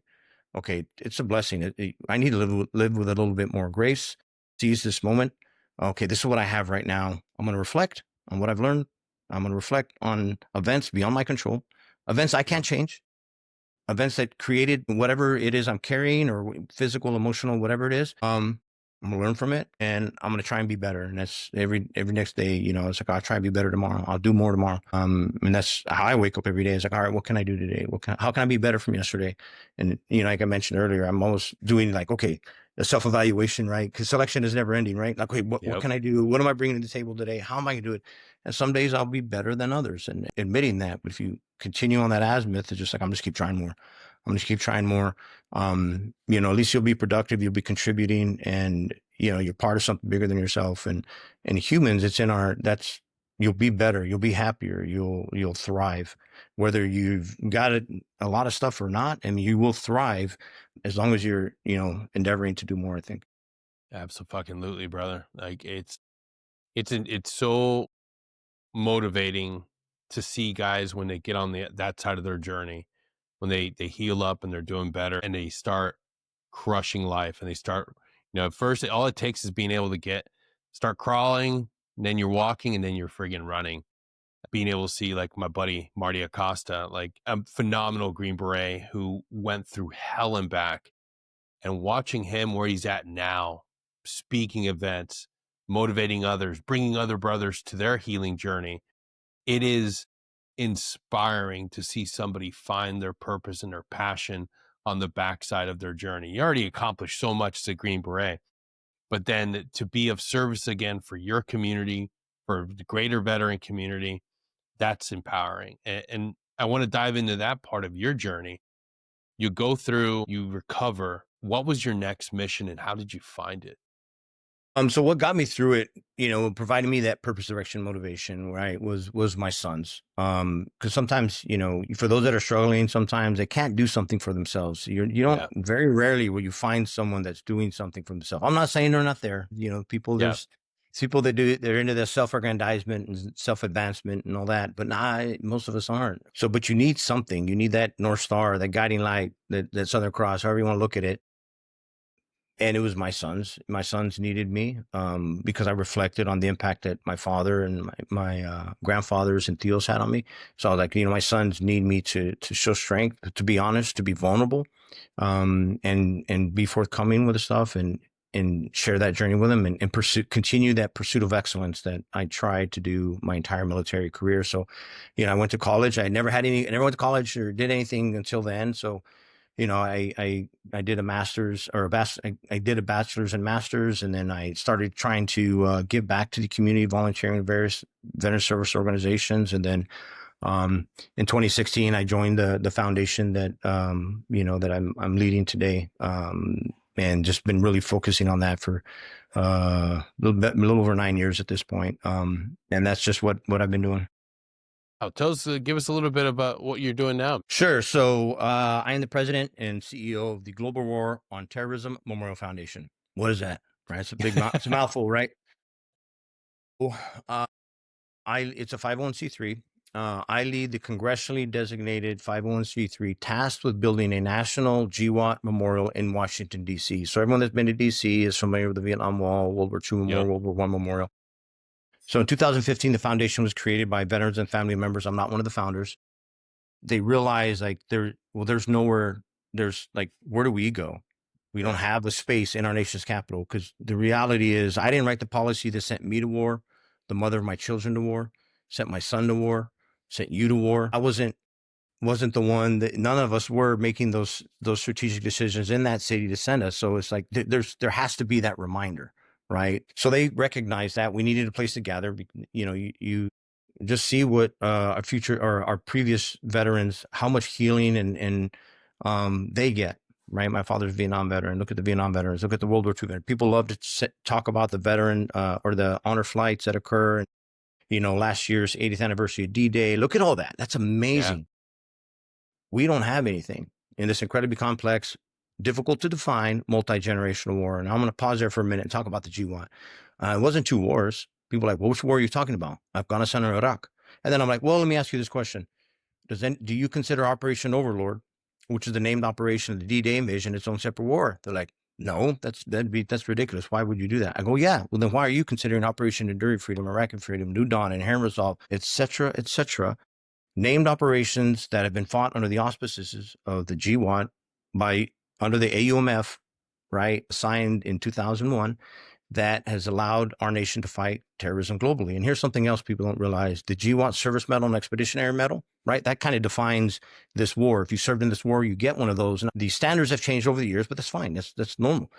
B: okay, it's a blessing. I need to live with a little bit more grace, seize this moment. Okay, this is what I have right now. I'm going to reflect on what I've learned. I'm going to reflect on events beyond my control, events I
A: Yeah.
B: can't change, events that created whatever it is I'm carrying, or physical, emotional, whatever it is. I'm gonna learn from it, and I'm gonna try and be better. And that's every next day. It's like I'll try and be better tomorrow. I'll do more tomorrow. And that's how I wake up every day. It's like, all right, what can I do today? How can I be better from yesterday? And like I mentioned earlier, I'm always doing like, okay, the self evaluation, right? Because selection is never ending, right? Like, wait, what
A: Yep.
B: can I do? What am I bringing to the table today? How am I gonna do it? And some days I'll be better than others, and admitting that. But if you continue on that azimuth, it's just like I'm just keep trying more. I'm just keep trying more. At least you'll be productive, you'll be contributing, and you're part of something bigger than yourself. And humans, it's in our that's you'll be better, you'll be happier, you'll thrive, whether you've got a lot of stuff or not. I mean, you will thrive as long as you're endeavoring to do more, I think.
A: Absolutely, brother. Like it's so motivating to see guys when they get on that side of their journey, when they heal up and they're doing better and they start crushing life and they start, at first all it takes is being able to start crawling, and then you're walking, and then you're friggin' running. Being able to see like my buddy Marty Acosta, like a phenomenal Green Beret who went through hell and back, and watching him where he's at now, speaking events, motivating others, bringing other brothers to their healing journey. It is inspiring to see somebody find their purpose and their passion on the backside of their journey. You already accomplished so much as a Green Beret, but then to be of service again for your community, for the greater veteran community, that's empowering. And I want to dive into that part of your journey. You go through, you recover. What was your next mission and how did you find it?
B: So what got me through it, providing me that purpose, direction, motivation, right, was my sons. Because sometimes, for those that are struggling, sometimes they can't do something for themselves. You don't
A: Yeah.
B: very rarely will you find someone that's doing something for themselves. I'm not saying they're not there.
A: Yeah.
B: There's people that they're into their self-aggrandizement and self-advancement and all that, but most of us aren't. So, but you need something. You need that North Star, that guiding light, that Southern Cross, however you want to look at it. And it was my sons. My sons needed me, because I reflected on the impact that my father and my grandfathers and tios had on me. So I was like, my sons need me to show strength, to be honest, to be vulnerable, and be forthcoming with the stuff, and share that journey with them, and continue that pursuit of excellence that I tried to do my entire military career. So, I went to college. I never went to college or did anything until then. So, I did a master's or I did a bachelor's and master's, and then I started trying to give back to the community, volunteering in various veteran service organizations, and then in 2016 I joined the foundation that I'm leading today, and just been really focusing on that for a little over 9 years at this point, and that's just what I've been doing.
A: Oh, give us a little bit about what you're doing now.
B: Sure. So I am the president and CEO of the Global War on Terrorism Memorial Foundation. What is that? Right. It's a it's a mouthful, right? Well, it's a 501c3. I lead the congressionally designated 501c3 tasked with building a national GWOT memorial in Washington, D.C. So everyone that's been to D.C. is familiar with the Vietnam Wall, World War II Memorial,
A: Yep.
B: World War I Memorial. So in 2015, the foundation was created by veterans and family members. I'm not one of the founders. They realize like there's nowhere, there's like, where do we go? We don't
A: Yeah.
B: have the space in our nation's capital, because the reality is I didn't write the policy that sent me to war, the mother of my children to war, sent my son to war, sent you to war. I wasn't the one that, none of us were making those strategic decisions in that city to send us. So it's like there has to be that reminder, right? So they recognized that we needed a place to gather. You just see what our future or our previous veterans, how much healing and they get. Right, my father's a Vietnam veteran. Look at the Vietnam veterans. Look at the World War II veterans. People love to talk about the veteran or the honor flights that occur. Last year's 80th anniversary of D-Day. Look at all that. That's
A: Yeah.
B: amazing. We don't have anything in this incredibly complex, difficult to define, multi-generational war. And I'm going to pause there for a minute and talk about the GWOT. It wasn't two wars. People are like, well, which war are you talking about? Afghanistan or Iraq? And then I'm like, well, let me ask you this question. Do you consider Operation Overlord, which is the named operation of the D-Day invasion, its own separate war? They're like, no, that's ridiculous. Why would you do that? I go, yeah. Well, then why are you considering Operation Enduring Freedom, Iraqi Freedom, New Dawn, Inherent Resolve, et cetera, named operations that have been fought under the auspices of the GWOT under the AUMF, right, signed in 2001, that has allowed our nation to fight terrorism globally. And here's something else people don't realize. The GWOT Service Medal and Expeditionary Medal, right, that kind of defines this war. If you served in this war, you get one of those. And the standards have changed over the years, but that's fine. That's normal.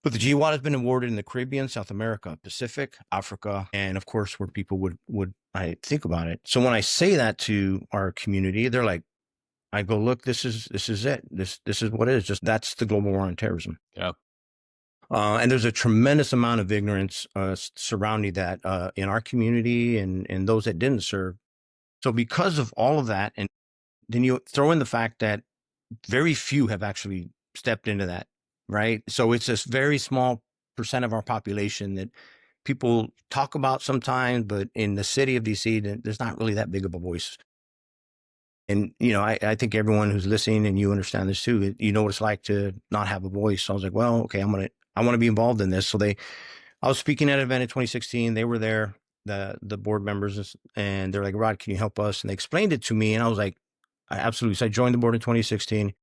B: But the GWOT has been awarded in the Caribbean, South America, Pacific, Africa, and of course, where people would I think about it. So when I say that to our community, they're like, I go, look, this is it. This is what it is. Just that's the global war on terrorism.
A: Yeah.
B: And there's a tremendous amount of ignorance surrounding that in our community and those that didn't serve. So because of all of that, and then you throw in the fact that very few have actually stepped into that, right? So it's this very small percent of our population that people talk about sometimes, but in the city of DC, there's not really that big of a voice. And, I think everyone who's listening, and you understand this too, you know what it's like to not have a voice. So I was like, well, okay, I want to be involved in this. So I was speaking at an event in 2016. They were there, the board members, and they're like, Rod, can you help us? And they explained it to me. And I was like, I absolutely. So I joined the board in 2016.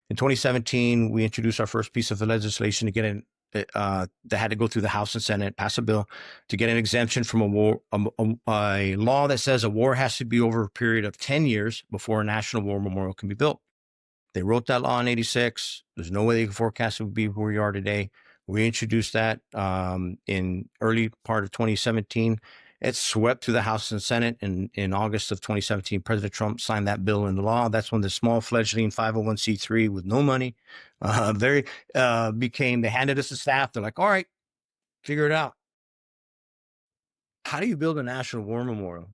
B: In 2017, we introduced our first piece of legislation to get that had to go through the House and Senate, pass a bill to get an exemption from a law that says a war has to be over a period of 10 years before a national war memorial can be built. They wrote that law in 86. There's no way they could forecast it would be where we are today. We introduced that in early part of 2017. It swept through the House and Senate in August of 2017. President Trump signed that bill into law. That's when the small fledgling 501c3 with no money they handed us the staff. They're like, all right, figure it out. How do you build a national war memorial?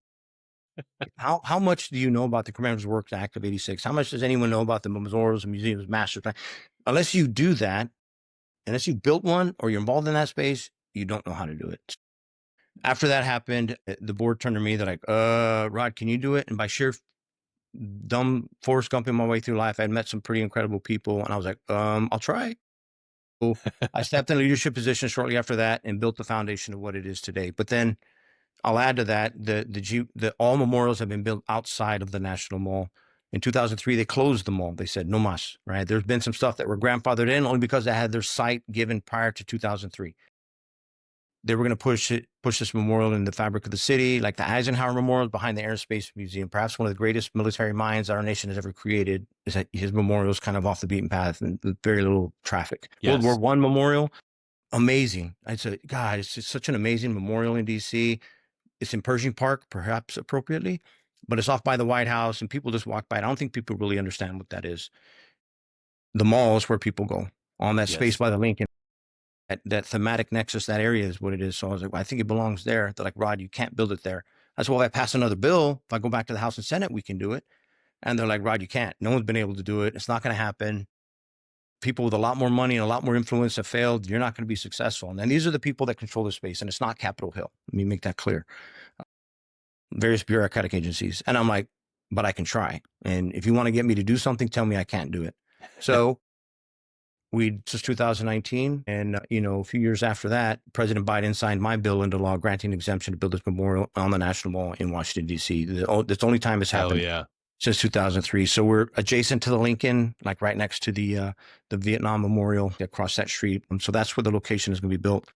B: How much do you know about the Commanders Works Act of 86? How much does anyone know about the memorials and museums master plan? Unless you do that, unless you built one or you're involved in that space, you don't know how to do it. After that happened, the board turned to me. They're like, Rod, can you do it? And by sheer dumb Forrest Gumping my way through life, I'd met some pretty incredible people. And I was like, I'll try. So I stepped in a leadership position shortly after that and built the foundation of what it is today. But then I'll add to that, all memorials have been built outside of the National Mall. In 2003, they closed the mall. They said, no mas, right? There's been some stuff that were grandfathered in only because they had their site given prior to 2003. They were going to push this memorial in the fabric of the city, like the Eisenhower Memorial behind the Air and Space Museum. Perhaps one of the greatest military minds our nation has ever created. Is that his memorial is kind of off the beaten path and with very little traffic. Yes. World War I memorial, amazing. I'd say, God, it's just such an amazing memorial in DC. It's in Pershing Park, perhaps appropriately, but it's off by the White House and people just walk by it. I don't think people really understand what that is. The mall is where people go on that space by the Lincoln. That thematic nexus, that area is what it is. So I was like, well, I think it belongs there. They're like, Rod, you can't build it there. I said, well, if I pass another bill, if I go back to the House and Senate, we can do it. And they're like, Rod, you can't. No one's been able to do it. It's not going to happen. People with a lot more money and a lot more influence have failed. You're not going to be successful. And then these are the people that control the space. And it's not Capitol Hill. Let me make that clear. Various bureaucratic agencies. And I'm like, but I can try. And if you want to get me to do something, tell me I can't do it. So just 2019. And, a few years after that, President Biden signed my bill into law, granting exemption to build this memorial on the National Mall in Washington, D.C. That's the only time it's happened since 2003. So we're adjacent to the Lincoln, like right next to the Vietnam Memorial across that street. And so that's where the location is going to be built.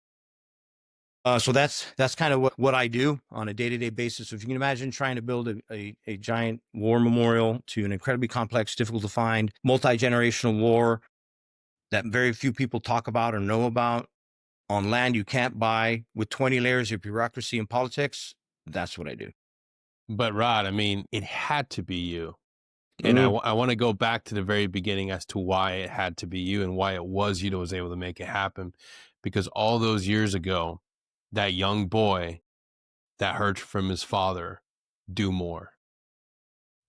B: So that's kind of what I do on a day-to-day basis. So if you can imagine trying to build a giant war memorial to an incredibly complex, difficult to find, multi-generational war that very few people talk about or know about on land you can't buy with 20 layers of bureaucracy and politics, that's what I do.
A: But Rod, I mean, it had to be you. And
B: Mm,
A: I want to go back to the very beginning as to why it had to be you and why it was you that was able to make it happen. Because all those years ago, that young boy that heard from his father, do more,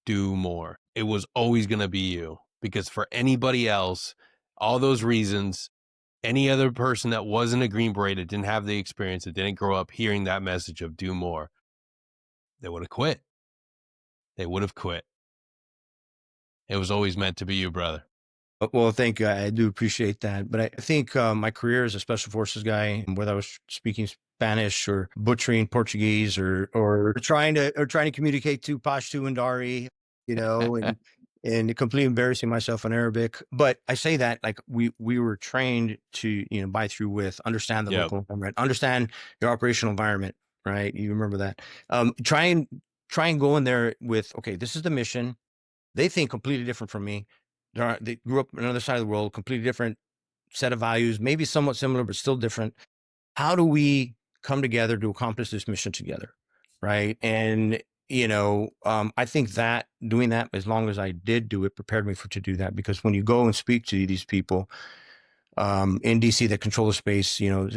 A: do more. It was always going to be you. Because for anybody else, all those reasons, any other person that wasn't a Green Beret, that didn't have the experience, that didn't grow up hearing that message of do more, they would have quit. They would have quit. It was always meant to be you, brother.
B: well, thank you. I do appreciate that. But I think my career as a special forces guy, whether I was speaking Spanish or butchering Portuguese or trying to communicate to Pashto and Dari, and completely embarrassing myself in Arabic. But I say that like we were trained to buy through with understand the
A: Yep.
B: local environment, understand your operational environment, right? You remember that. Try and go in there with, okay, this is the mission. They think completely different from me. They grew up on another side of the world, completely different set of values, maybe somewhat similar, but still different. How do we come together to accomplish this mission together? Right. And, I think that doing that, as long as I did do it, prepared me to do that. Because when you go and speak to these people in DC that control the space, you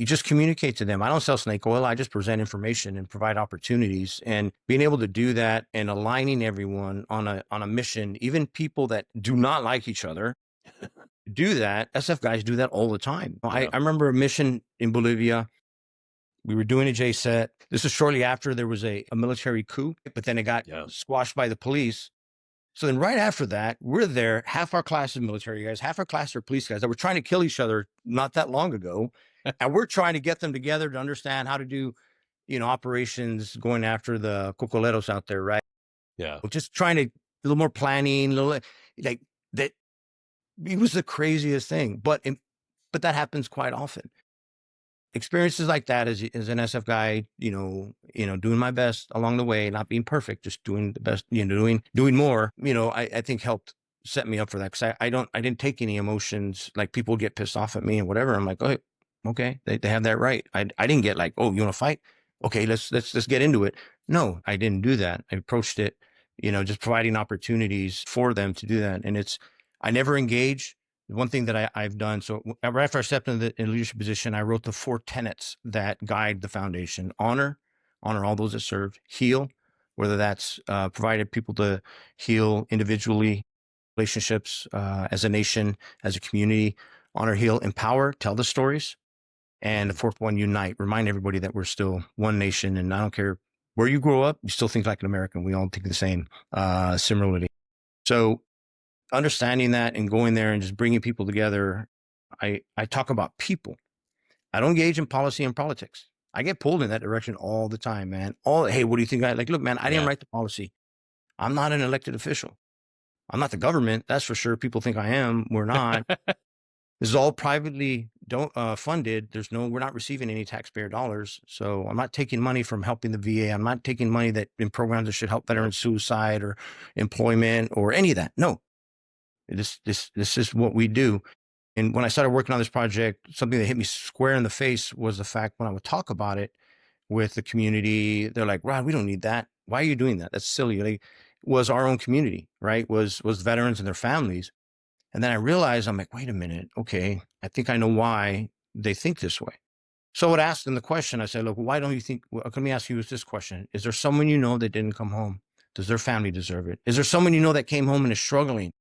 B: just communicate to them. I don't sell snake oil. I just present information and provide opportunities, and being able to do that and aligning everyone on a mission, even people that do not like each other, do that. SF guys do that all the time.
A: Yeah.
B: I remember a mission in Bolivia. We were doing a J set. This is shortly after there was a military coup, but then it got
A: Yeah.
B: squashed by the police. So then right after that, we're there, half our class is military guys, half our class are police guys that were trying to kill each other not that long ago. And we're trying to get them together to understand how to do, operations going after the cocoleros out there, right?
A: Yeah.
B: Just trying to, a little more planning, a little like that. It was the craziest thing, but that happens quite often. Experiences like that as an SF guy, doing my best along the way, not being perfect, just doing the best, doing more, I think helped set me up for that. Cause I didn't take any emotions. Like people get pissed off at me and whatever. I'm like, oh, okay, they have that right. I didn't get like, oh, you want to fight? Okay, let's get into it. No, I didn't do that. I approached it, just providing opportunities for them to do that. And I never engage. One thing that I've done, so right after I stepped into the leadership position, I wrote the 4 tenets that guide the foundation: honor all those that served; heal, whether that's provided people to heal individually, relationships, as a nation, as a community; honor, heal, empower, tell the stories; and the 4th one, unite, remind everybody that we're still one nation, and I don't care where you grow up, you still think like an American. We all think the same, similarly. So understanding that and going there and just bringing people together. I talk about people. I don't engage in policy and politics. I get pulled in that direction all the time, man. Hey, what do you think? Look, man, I didn't
A: Yeah.
B: write the policy. I'm not an elected official. I'm not the government. That's for sure. People think I am. We're not. This is all privately don't funded. We're not receiving any taxpayer dollars. So I'm not taking money from helping the VA. I'm not taking money that in programs that should help
A: Yep.
B: veterans suicide or employment or any of that. No, this is what we do. And when I started working on this project, something that hit me square in the face was the fact when I would talk about it with the community, they're like, Rod, we don't need that. Why are you doing that? That's silly. Like, was our own community, right? Was veterans and their families. And then I realized, I'm like, wait a minute. Okay. I think I know why they think this way. So I would ask them the question. I said, look, why don't you think, let me ask you this question. Is there someone you know that didn't come home? Does their family deserve it? Is there someone you know that came home and is struggling?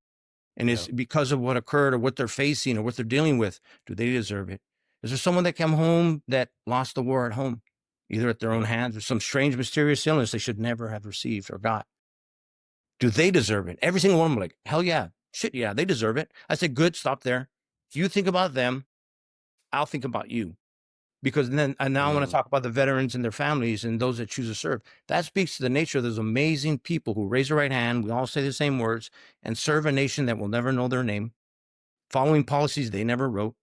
B: And it's
A: Yep.
B: because of what occurred or what they're facing or what they're dealing with. Do they deserve it? Is there someone that came home that lost the war at home, either at their own
A: Yep.
B: hands or some strange, mysterious illness they should never have received or got? Do they deserve it? Every single one of them, like, hell yeah, shit yeah, they deserve it. I said, good, stop there. If you think about them, I'll think about you. Because then, and now I want to
A: Mm.
B: talk about the veterans and their families and those that choose to serve. That speaks to the nature of those amazing people who raise their right hand. We all say the same words and serve a nation that will never know their name, following policies they never wrote,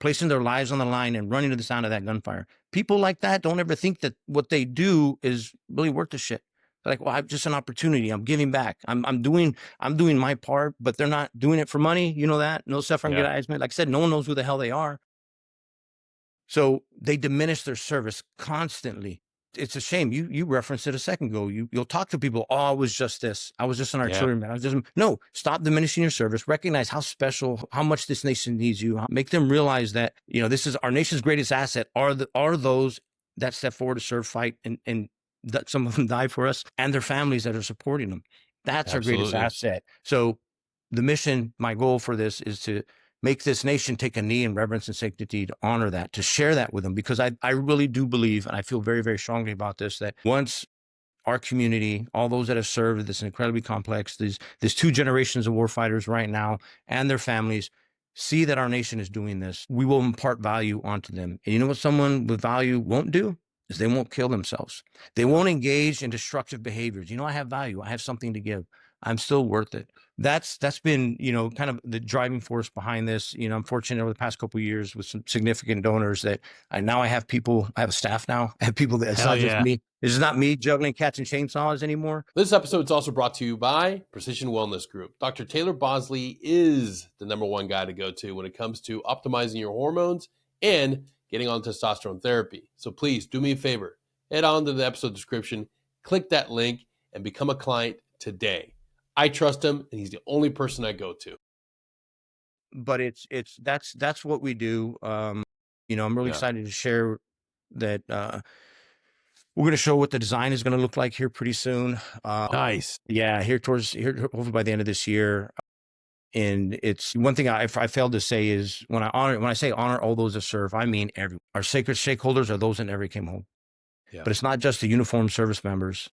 B: placing their lives on the line and running to the sound of that gunfire. People like that don't ever think that what they do is really worth the shit. They're like, well, I've just an opportunity. I'm giving back. I'm doing my part, but they're not doing it for money. You know that? No self-aggrandizement. Like I said, no one knows who the hell they are. So they diminish their service constantly. It's a shame. You referenced it a second ago. You'll talk to people. Oh, I was just this. I was just an artilleryman. I was just no. Stop diminishing your service. Recognize how special, how much this nation needs you. Make them realize that this is our nation's greatest asset. Are those that step forward to serve, fight, and that some of them die for us, and their families that are supporting them. That's our greatest asset. So the mission, my goal for this is to make this nation take a knee in reverence and sanctity, to honor that, to share that with them, because I really do believe, and I feel very, very strongly about this, that once our community, all those that have served this incredibly complex, these two generations of warfighters right now and their families see that our nation is doing this, we will impart value onto them. And you know what someone with value won't do? Is they won't kill themselves. They won't engage in destructive behaviors. I have value. I have something to give. I'm still worth it. That's been, kind of the driving force behind this. I'm fortunate over the past couple of years with some significant donors that I have people, I have a staff now. I have people that it's not just me. This is not me juggling cats and chainsaws anymore.
A: This episode is also brought to you by Precision Wellness Group. Dr. Taylor Bosley is the #1 guy to go to when it comes to optimizing your hormones and getting on testosterone therapy. So please do me a favor, head on to the episode description, click that link, and become a client today. I trust him, and he's the only person I go to.
B: But that's what we do. I'm really excited to share that. We're going to show what the design is going to look like here pretty soon.
A: Nice.
B: Yeah, here hopefully by the end of this year. And it's one thing I failed to say is when I say honor all those that serve, I mean everyone. Our sacred stakeholders are those that never came home. Yeah. But it's not just the uniformed service members.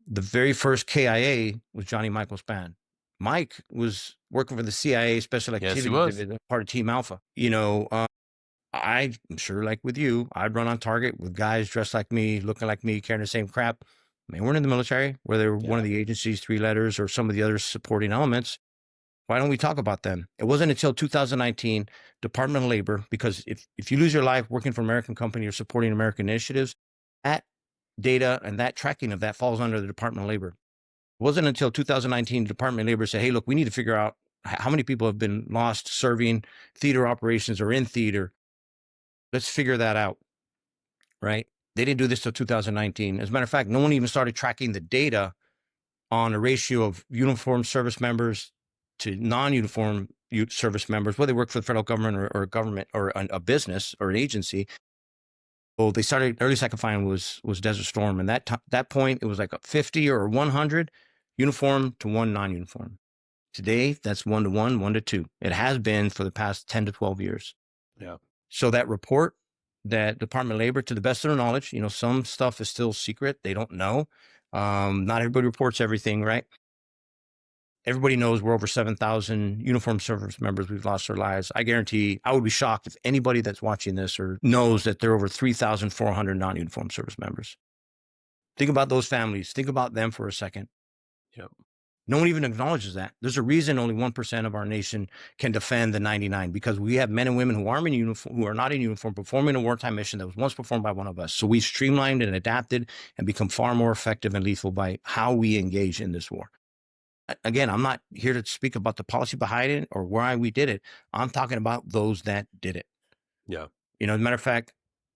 B: The very first KIA was Johnny Michael Spann. Mike was working for the CIA Special Activities Division, part of Team Alpha. I'm sure, like with you, I'd run on target with guys dressed like me, looking like me, carrying the same crap. They weren't in the military, whether one of the agencies, 3 letters, or some of the other supporting elements. Why don't we talk about them? It wasn't until 2019, Department of Labor, because if you lose your life working for an American company or supporting American initiatives, that data and that tracking of that falls under the Department of Labor. It wasn't until 2019, the Department of Labor said, hey, look, we need to figure out how many people have been lost serving theater operations or in theater. Let's figure that out, right? They didn't do this till 2019. As a matter of fact, no one even started tracking the data on a ratio of uniformed service members to non-uniform service members, whether they work for the federal government or a government or a business or an agency. Well, they started, earliest I could find was Desert Storm. And that point, it was like a 50 or 100 uniform to 1 non-uniform. Today, that's 1 to 1, 1 to 2. It has been for the past 10 to 12 years.
A: Yeah.
B: So that report that Department of Labor, to the best of their knowledge, some stuff is still secret. They don't know. Not everybody reports everything, right? Everybody knows we're over 7,000 uniformed service members. We've lost their lives. I guarantee I would be shocked if anybody that's watching this or knows that there are over 3,400 non-uniformed service members. Think about those families. Think about them for a second.
A: Yep.
B: No one even acknowledges that. There's a reason only 1% of our nation can defend the 99, because we have men and women who aren't in uniform, who are not in uniform, performing a wartime mission that was once performed by one of us. So we've streamlined and adapted and become far more effective and lethal by how we engage in this war. Again, I'm not here to speak about the policy behind it or why we did it. I'm talking about those that did it.
A: Yeah.
B: As a matter of fact,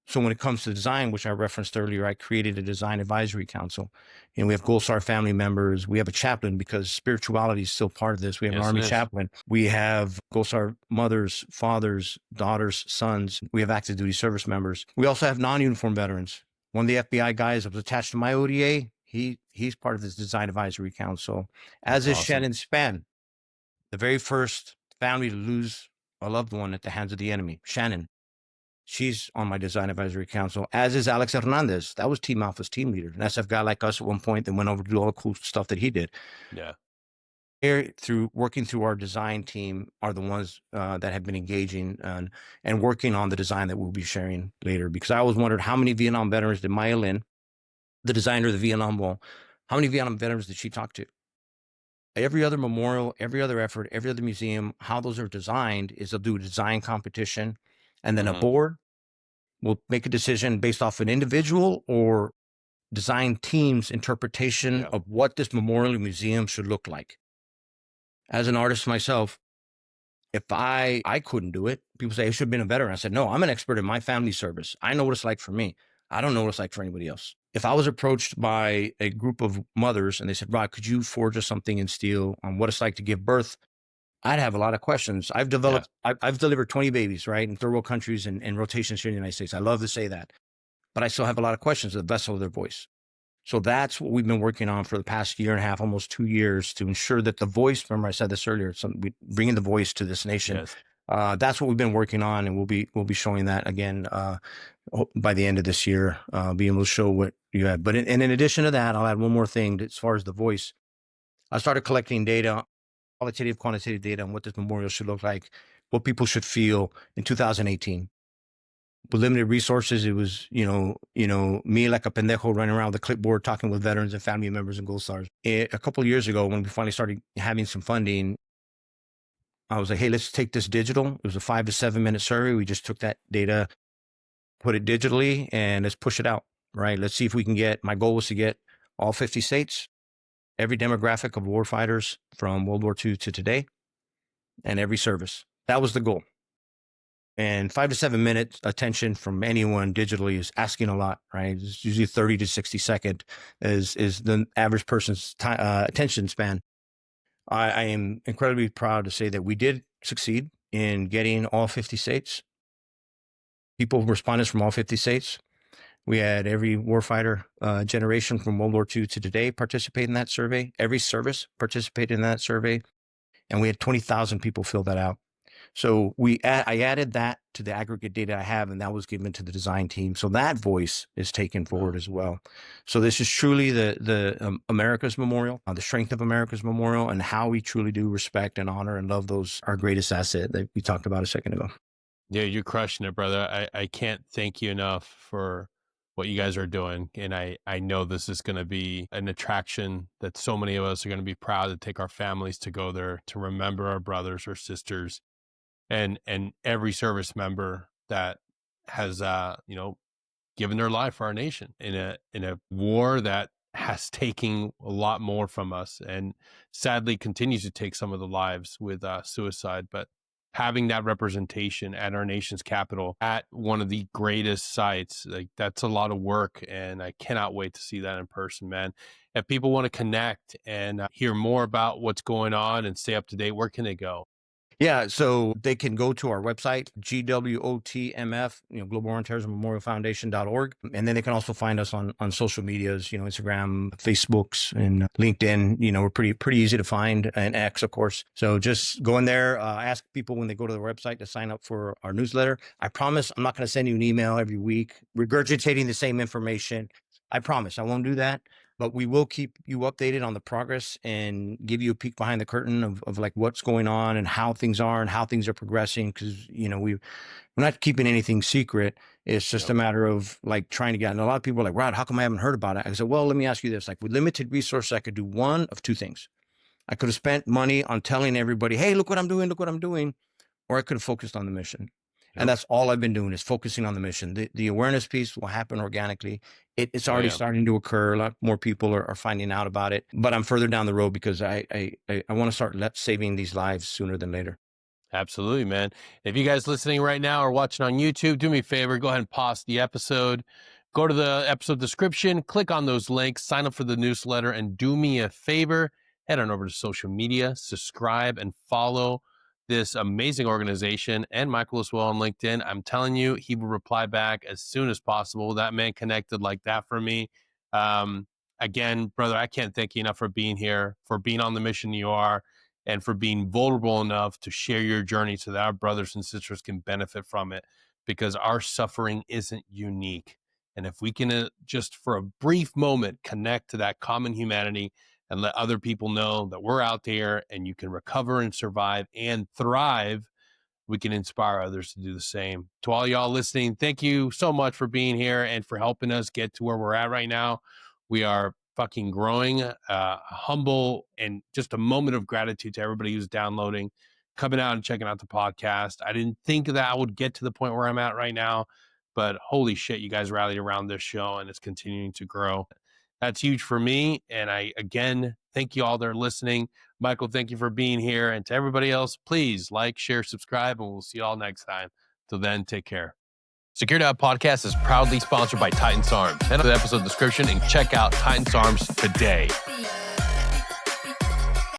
B: so when it comes to design, which I referenced earlier, I created a design advisory council. We have Gold Star family members. We have a chaplain because spirituality is still part of this. We have an Army chaplain. We have Gold Star mothers, fathers, daughters, sons. We have active duty service members. We also have non-uniform veterans. One of the FBI guys that was attached to my ODA, he's part of this design advisory council, as is Shannon Spann, the very first family to lose a loved one at the hands of the enemy. Shannon, she's on my design advisory council, as is Alex Hernandez. That was Team Alpha's team leader, an SF guy like us at one point that went over to do all the cool stuff that he did.
A: Yeah.
B: Here, working through our design team are the ones that have been engaging and working on the design that we'll be sharing later. Because I always wondered how many Vietnam veterans did Maya Lin, the designer of the Vietnam Wall, how many Vietnam veterans did she talk to? Every other memorial, every other effort, every other museum, how those are designed is they'll do a design competition. And then a
A: Hmm.
B: board will make a decision based off an individual or design team's interpretation
A: Yeah.
B: of what this memorial museum should look like. As an artist myself, if I couldn't do it, people say, it should have been a veteran. I said, no, I'm an expert in my family service. I know what it's like for me. I don't know what it's like for anybody else. If I was approached by a group of mothers and they said, Rod, could you forge us something in steel on what it's like to give birth? I'd have a lot of questions.
A: Yeah.
B: I've delivered 20 babies, right, in third world countries and rotations here in the United States. I love to say that, but I still have a lot of questions to the vessel of their voice. So that's what we've been working on for the past year and a half, almost 2 years, to ensure that the voice, remember I said this earlier, we bringing the voice to this nation.
A: Yes.
B: That's what we've been working on, and we'll be showing that again by the end of this year, being able to show what you have. But in addition to that, I'll add one more thing as far as the voice. I started collecting data, qualitative, quantitative data on what this memorial should look like, what people should feel in 2018. With limited resources, it was, me like a pendejo running around with a clipboard talking with veterans and family members and Gold Stars. A couple of years ago, when we finally started having some funding, I was like, hey, let's take this digital. It was a 5 to 7 minute survey. We just took that data, put it digitally, and let's push it out, right? Let's see if we can get, my goal was to get all 50 states, every demographic of warfighters from World War II to today, and every service. That was the goal. And 5 to 7 minutes attention from anyone digitally is asking a lot, right? It's usually 30 to 60 second is the average person's attention span. I am incredibly proud to say that we did succeed in getting all 50 states, people respondents from all 50 states. We had every warfighter generation from World War II to today participate in that survey. Every service participated in that survey. And we had 20,000 people fill that out. So I added that to the aggregate data I have, and that was given to the design team. So that voice is taken forward as well. So this is truly the America's Memorial, the strength of America's Memorial, and how we truly do respect and honor and love those, our greatest asset that we talked about a second ago.
A: Yeah, you're crushing it, brother. I can't thank you enough for what you guys are doing. And I know this is going to be an attraction that so many of us are going to be proud to take our families to go there to remember our brothers or sisters and every service member that has given their life for our nation in a war that has taken a lot more from us and sadly continues to take some of the lives with suicide. But having that representation at our nation's capital at one of the greatest sites, like that's a lot of work, and I cannot wait to see that in person, man. If people want to connect and hear more about what's going on and stay up to date, where can they go?
B: Yeah, so they can go to our website, GWOTMF, Global War and Terrorism Memorial Foundation.org. And then they can also find us on social medias, Instagram, Facebooks, and LinkedIn. We're pretty easy to find, and X, of course. So just go in there, ask people when they go to the website to sign up for our newsletter. I promise I'm not going to send you an email every week regurgitating the same information. I promise I won't do that. But we will keep you updated on the progress and give you a peek behind the curtain of like what's going on and how things are and how things are progressing. Cause we're not keeping anything secret. It's just
A: Yep.
B: a matter of like trying to get, and a lot of people are like, Rod, how come I haven't heard about it? I said, well, let me ask you this, like with limited resources, I could do one of two things. I could have spent money on telling everybody, hey, look what I'm doing. Look what I'm doing. Or I could have focused on the mission. And
A: Yep.
B: that's all I've been doing is focusing on the mission. The awareness piece will happen organically. It's
A: Oh
B: already
A: yeah.
B: starting to occur. A lot more people are finding out about it, but I'm further down the road because I want to start saving these lives sooner than later.
A: Absolutely, man. If you guys listening right now or watching on YouTube, do me a favor, go ahead and pause the episode, go to the episode description, click on those links, sign up for the newsletter, and do me a favor, head on over to social media, subscribe and follow this amazing organization and Michael as well on LinkedIn. I'm telling you, he will reply back as soon as possible. That man connected like that for me. Um, Again, brother, I can't thank you enough for being here, for being on the mission you are, and for being vulnerable enough to share your journey so that our brothers and sisters can benefit from it, because our suffering isn't unique. And if we can just for a brief moment connect to that common humanity and let other people know that we're out there and you can recover and survive and thrive, we can inspire others to do the same. To all y'all listening, thank you so much for being here and for helping us get to where we're at right now. We are fucking growing, humble, and just a moment of gratitude to everybody who's downloading. coming out and checking out the podcast. I didn't think that I would get to the point where I'm at right now, but holy shit, you guys rallied around this show and it's continuing to grow. That's huge for me. And I, again, thank you all that are listening. Michael, thank you for being here. And to everybody else, please like, share, subscribe, and we'll see you all next time. Till then, take care. Security Halt Podcast is proudly sponsored by Titans Arms. Head to the episode description and check out Titans Arms today.